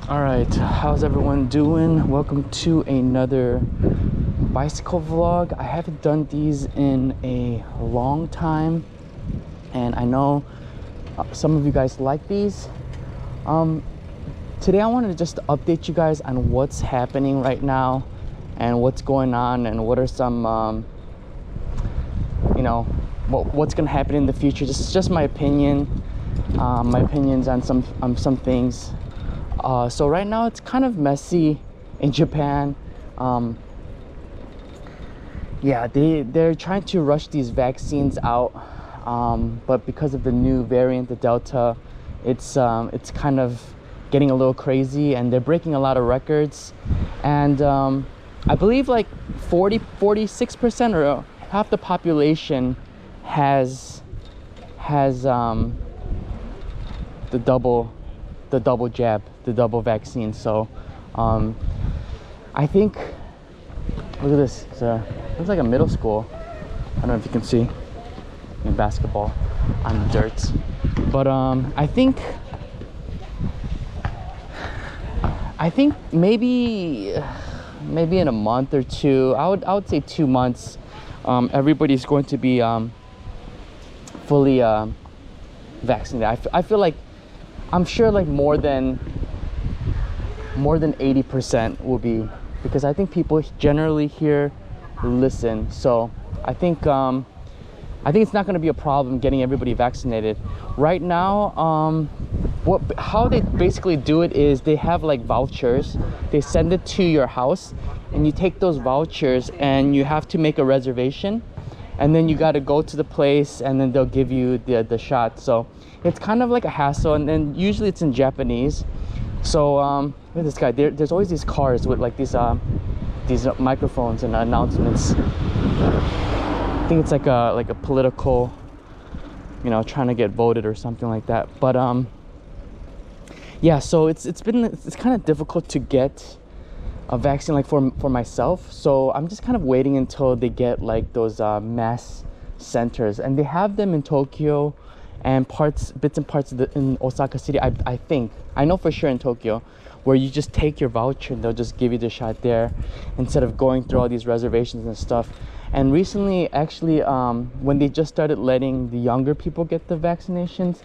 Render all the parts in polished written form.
All right, how's everyone doing? Welcome to another bicycle vlog. I haven't done these in a long time, and I know some of you guys like these. Today I wanted to just update you guys on what's happening right now and what's going on and what are some what's gonna happen in the future. This is just my opinions on some things. So right now it's kind of messy in Japan. Yeah, they're trying to rush these vaccines out, but because of the new variant, the Delta, it's kind of getting a little crazy, and they're breaking a lot of records. And I believe like 46% or half the population has the double jab, the double vaccine. So I think, look at this, it's like a middle school. I don't know if you can see in basketball on dirt, but I think maybe in a month or two, I would say 2 months, everybody's going to be fully vaccinated. I feel like, I'm sure like more than 80% will be, because I think people generally here listen. So I think it's not going to be a problem getting everybody vaccinated. Right now, how they basically do it is they have like vouchers. They send it to your house, and you take those vouchers and you have to make a reservation, and then you got to go to the place, and then they'll give you the shot. So it's kind of like a hassle, and then usually it's in Japanese. So look at this guy. There's always these cars with like these microphones and announcements. I think it's like a political, trying to get voted or something like that. But yeah, so it's kind of difficult to get a vaccine like for myself. So I'm just kind of waiting until they get like those mass centers, and they have them in Tokyo and bits and parts in Osaka City. I know for sure in Tokyo, where you just take your voucher and they'll just give you the shot there instead of going through all these reservations and stuff. And recently, actually, when they just started letting the younger people get the vaccinations,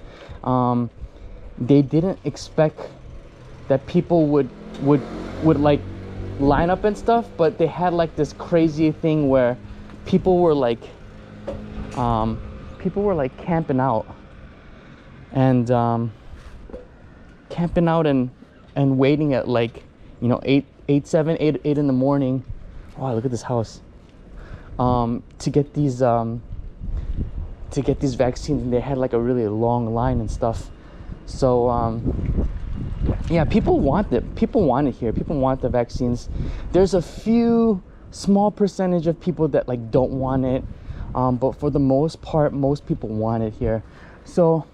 they didn't expect that people would like line up and stuff, but they had like this crazy thing where people were like camping out and waiting at like 8 in the morning. Wow, look at this house, to get these vaccines, and they had like a really long line and stuff. So yeah, people want it here. People want the vaccines. There's a few small percentage of people that like don't want it, but for the most part, most people want it here. So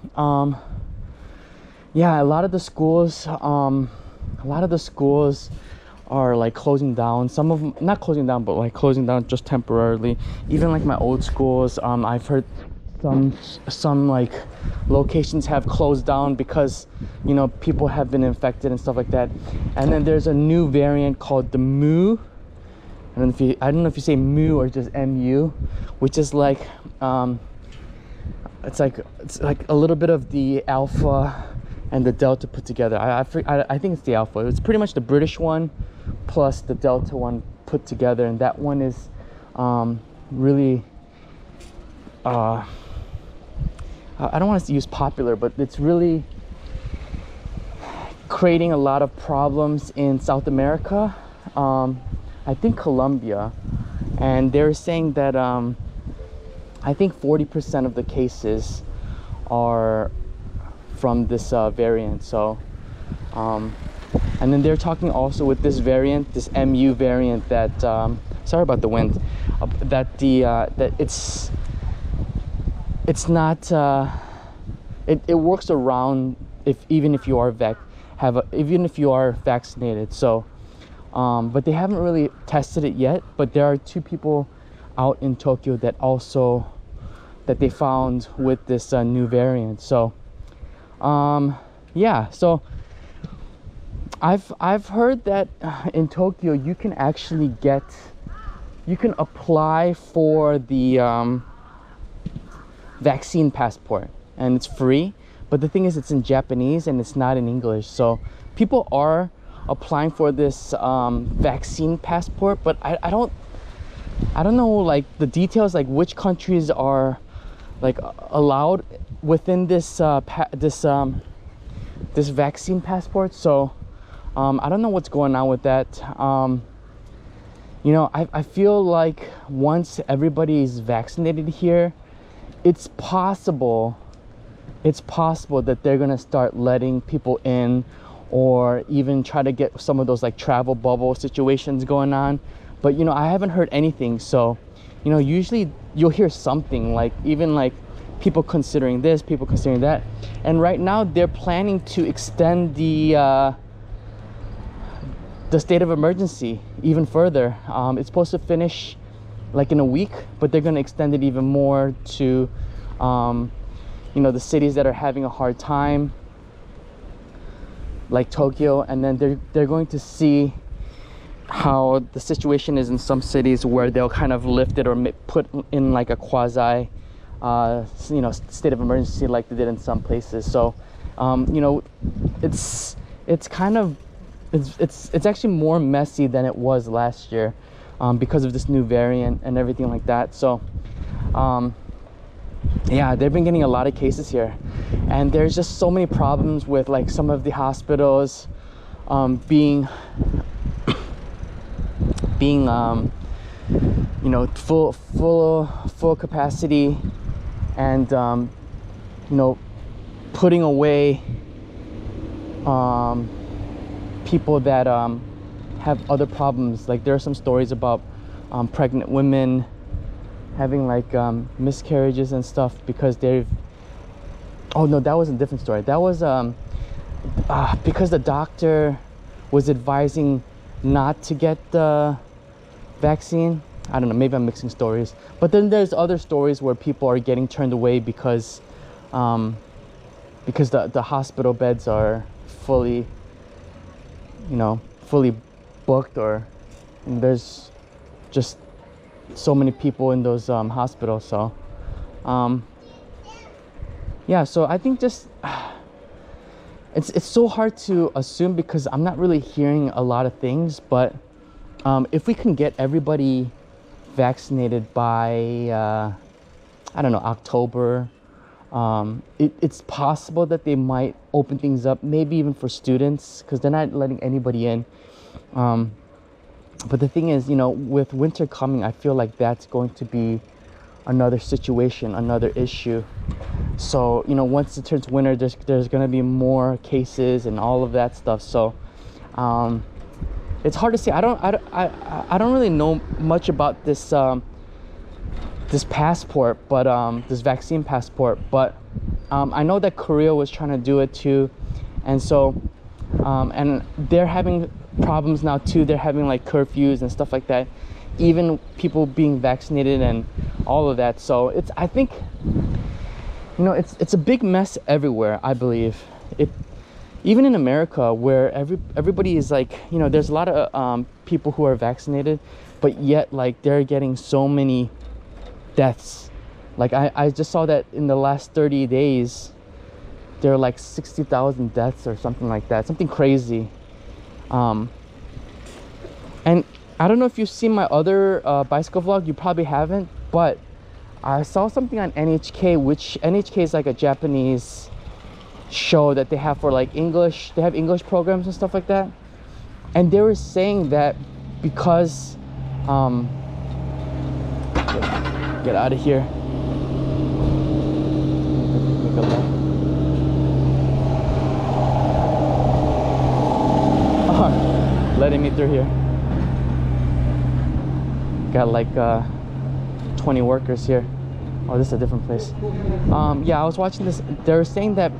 yeah, a lot of the schools are like closing down. Some of them not closing down, but like closing down just temporarily. Even like my old schools, I've heard some like locations have closed down because people have been infected and stuff like that. And then there's a new variant called the Mu. I don't know if you say Mu or just Mu, which is like it's like a little bit of the Alpha and the Delta put together. I think it's the Alpha. It's pretty much the British one plus the Delta one put together, and that one is really I don't want to use popular, but it's really creating a lot of problems in South America. I think Colombia, and they're saying that I think 40% of the cases are from this variant. So and then they're talking also with this variant, this Mu variant, that sorry about the wind, that it's not it works around even if you are vaccinated. So but they haven't really tested it yet, but there are 2 people out in Tokyo that they found with this new variant. So yeah, so I've heard that in Tokyo you can actually you can apply for the vaccine passport, and it's free. But the thing is, it's in Japanese and it's not in English. So people are applying for this vaccine passport, but I don't know like the details, like which countries are like allowed within this this vaccine passport. So I don't know what's going on with that. You know, I feel like once everybody is vaccinated here, it's possible that they're gonna start letting people in, or even try to get some of those like travel bubble situations going on. But you know, I haven't heard anything. So you know, usually you'll hear something, like even like people considering this, people considering that. And right now they're planning to extend the state of emergency even further. It's supposed to finish like in a week, but they're going to extend it even more to you know, the cities that are having a hard time, like Tokyo. And then they're going to see how the situation is in some cities, where they'll kind of lift it or put in like a quasi you know, state of emergency like they did in some places. So you know, it's kind of it's actually more messy than it was last year because of this new variant and everything like that. So yeah, they've been getting a lot of cases here, and there's just so many problems with like some of the hospitals being you know, full capacity, and you know, putting away people that have other problems. Like there are some stories about pregnant women having like miscarriages and stuff because they've, oh no, that was a different story. That was because the doctor was advising not to get the vaccine. I don't know, maybe I'm mixing stories. But then there's other stories where people are getting turned away because the hospital beds are fully, you know, fully booked, or there's just so many people in those hospitals. So yeah, so I think just it's so hard to assume because I'm not really hearing a lot of things. But if we can get everybody vaccinated by I don't know, October, it's possible that they might open things up, maybe even for students, because they're not letting anybody in. But the thing is, you know, with winter coming, I feel like that's going to be another situation, another issue. So you know, once it turns winter, there's going to be more cases and all of that stuff. So it's hard to say. I don't really know much about this this passport, but this vaccine passport. But I know that Korea was trying to do it too, and so and they're having problems now too. They're having like curfews and stuff like that, even people being vaccinated and all of that. So it's, I think, you know, it's a big mess everywhere, I believe. Even in America, where everybody is like, you know, there's a lot of people who are vaccinated, but yet like they're getting so many deaths. Like I just saw that in the last 30 days there are like 60,000 deaths or something like that, something crazy. And I don't know if you've seen my other bicycle vlog. You probably haven't, but I saw something on NHK, which NHK is like a Japanese show that they have for like English. They have English programs and stuff like that, and they were saying that because get out of here. Make a left. Letting me through here. Got like 20 workers here. Oh, this is a different place. Yeah, I was watching this. They're saying that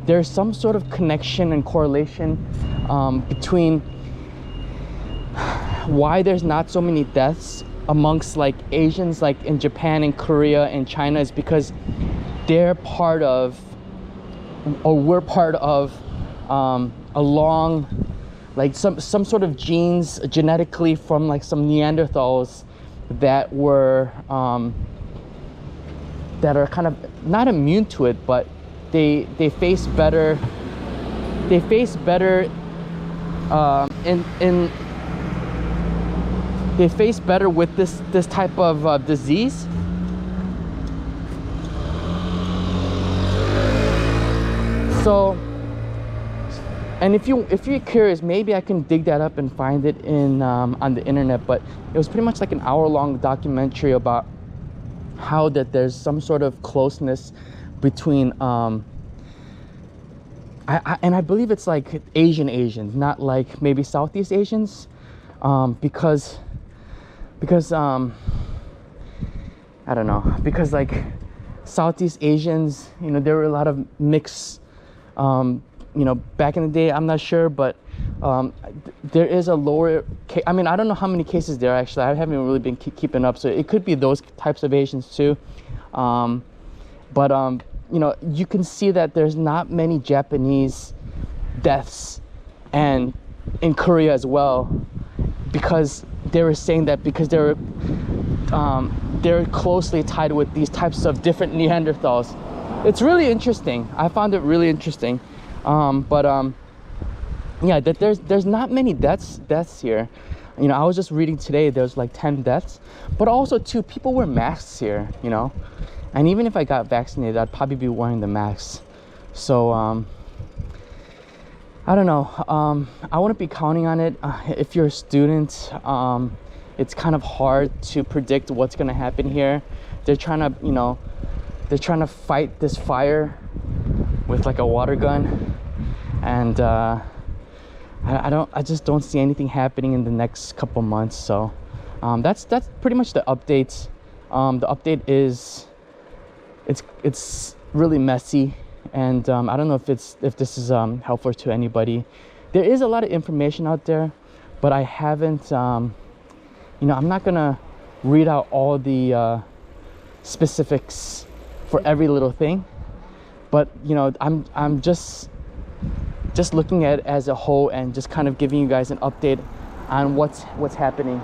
there's some sort of connection and correlation between why there's not so many deaths amongst like Asians, like in Japan and Korea and China, is because they're part of, or we're part of, a long like some sort of genes genetically from like some Neanderthals that were that are kind of not immune to it, but they face better they face better with this type of disease. So, and if you're curious, maybe I can dig that up and find it in on the internet. But it was pretty much like an hour-long documentary about how that there's some sort of closeness between I believe it's like Asians, not like maybe Southeast Asians, because I don't know, because like Southeast Asians, you know, there were a lot of mixed, you know, back in the day, I'm not sure, but there is a lower I mean, I don't know how many cases there are actually. I haven't really been keeping up, so it could be those types of Asians too. But you know, you can see that there's not many Japanese deaths and in Korea as well, because they were saying that because they're closely tied with these types of different Neanderthals. It's really interesting. I found it really interesting. Yeah, that there's not many deaths here. You know, I was just reading today, there's like 10 deaths, but also too, people wear masks here, you know, and even if I got vaccinated, I'd probably be wearing the mask. So I don't know, I wouldn't be counting on it. If you're a student, it's kind of hard to predict what's gonna happen here. They're trying to, you know, they're trying to fight this fire with like a water gun, and I just don't see anything happening in the next couple months. So that's pretty much the update. The update is it's really messy, and I don't know if this is helpful to anybody. There is a lot of information out there, but I haven't you know, I'm not gonna read out all the specifics for every little thing, but you know, I'm just looking at it as a whole and just kind of giving you guys an update on what's happening.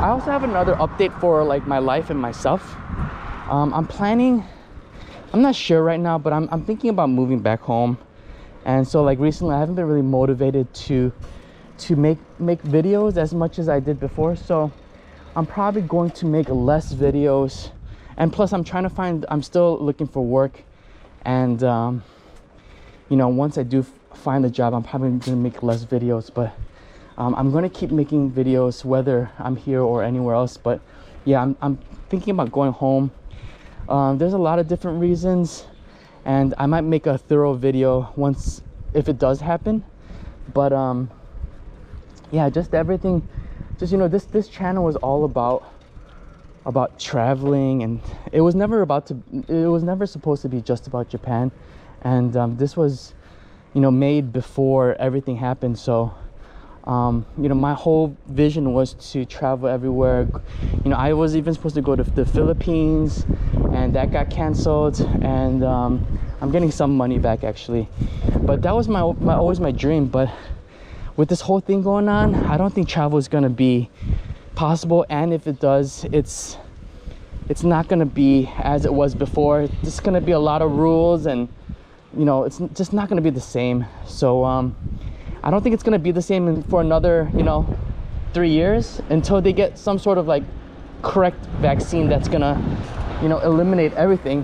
I also have another update for like my life and myself. I'm planning, I'm not sure right now, but I'm thinking about moving back home. And so like recently I haven't been really motivated to make videos as much as I did before. So I'm probably going to make less videos, and plus I'm still looking for work. And you know, once I do find a job, I'm probably gonna make less videos, but I'm gonna keep making videos whether I'm here or anywhere else. But yeah, I'm thinking about going home. There's a lot of different reasons, and I might make a thorough video once if it does happen. But yeah, just everything, just, you know, this channel was all about traveling, and it was never supposed to be just about Japan. And this was, you know, made before everything happened. So you know, my whole vision was to travel everywhere. You know, I was even supposed to go to the Philippines, and that got canceled, and I'm getting some money back actually, but that was always my dream. But with this whole thing going on, I don't think travel is gonna be possible, and if it does, it's not gonna be as it was before. It's gonna be a lot of rules, and you know, it's just not gonna be the same. So I don't think it's gonna be the same for another, you know, 3 years, until they get some sort of like correct vaccine that's gonna, you know, eliminate everything.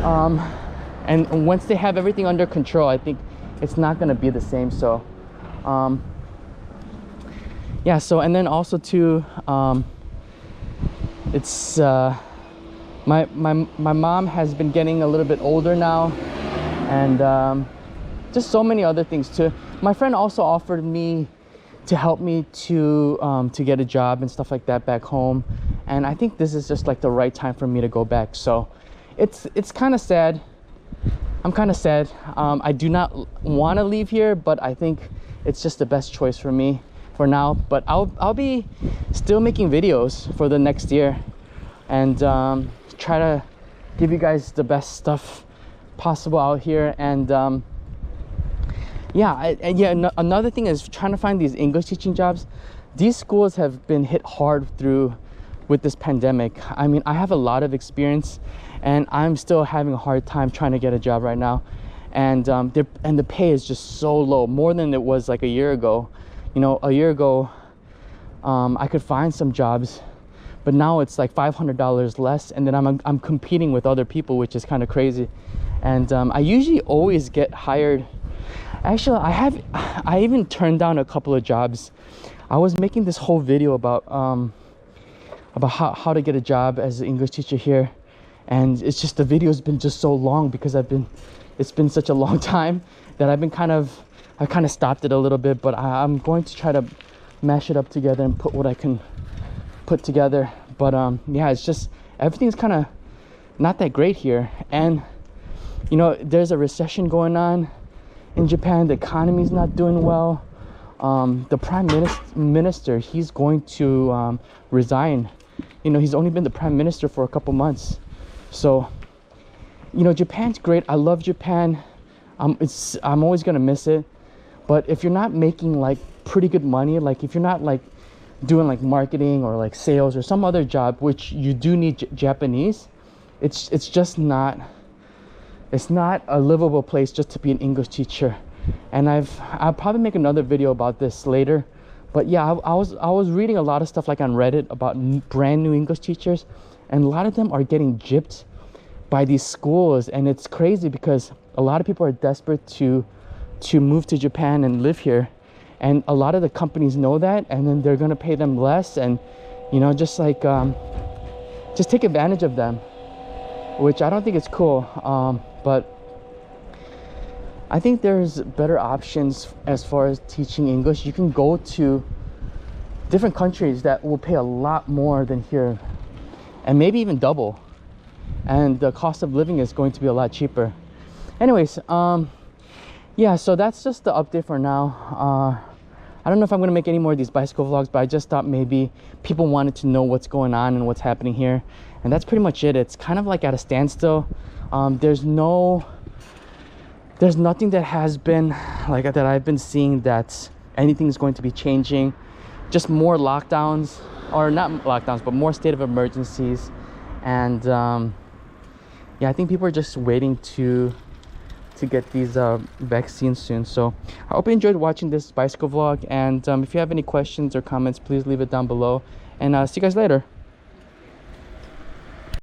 And once they have everything under control, I think it's not gonna be the same. So yeah, so, and then also too, it's my mom has been getting a little bit older now, and just so many other things too. My friend also offered me to help me to get a job and stuff like that back home, and I think this is just like the right time for me to go back. So it's kind of sad. I'm kind of sad. I do not want to leave here, but I think it's just the best choice for me for now. But I'll be still making videos for the next year, and try to give you guys the best stuff possible out here. And Yeah, and yeah, another thing is trying to find these English teaching jobs. These schools have been hit hard through with this pandemic. I mean, I have a lot of experience and I'm still having a hard time trying to get a job right now. And the pay is just so low, more than it was like a year ago. You know, a year ago, I could find some jobs, but now it's like $500 less, and then I'm competing with other people, which is kind of crazy. And I usually always get hired. Actually, I even turned down a couple of jobs. I was making this whole video about how to get a job as an English teacher here, and it's just the video's been just so long because it's been such a long time that I kind of stopped it a little bit, but I'm going to try to mash it up together and put what I can put together. But yeah, it's just everything's kind of not that great here, and you know, there's a recession going on in Japan. The economy's not doing well. The prime minister, he's going to resign. You know, he's only been the prime minister for a couple months. So, you know, Japan's great. I love Japan. I'm always gonna miss it. But if you're not making like pretty good money, like if you're not like doing like marketing or like sales or some other job, which you do need Japanese, it's just not, it's not a livable place just to be an English teacher. And I'll probably make another video about this later. But yeah, I was reading a lot of stuff like on Reddit about brand new English teachers, and a lot of them are getting gypped by these schools. And it's crazy because a lot of people are desperate to move to Japan and live here, and a lot of the companies know that, and then they're gonna pay them less, and you know, just like just take advantage of them, which I don't think is cool. But I think there's better options as far as teaching English. You can go to different countries that will pay a lot more than here, and maybe even double, and the cost of living is going to be a lot cheaper. Anyways, yeah, so that's just the update for now. I don't know if I'm gonna make any more of these bicycle vlogs, but I just thought maybe people wanted to know what's going on and what's happening here, and that's pretty much it. It's kind of like at a standstill. There's nothing that has been like that I've been seeing that anything's going to be changing. Just more lockdowns, or not lockdowns, but more state of emergencies. And yeah, I think people are just waiting to get these vaccines soon. So I hope you enjoyed watching this bicycle vlog, and if you have any questions or comments, please leave it down below, and see you guys later.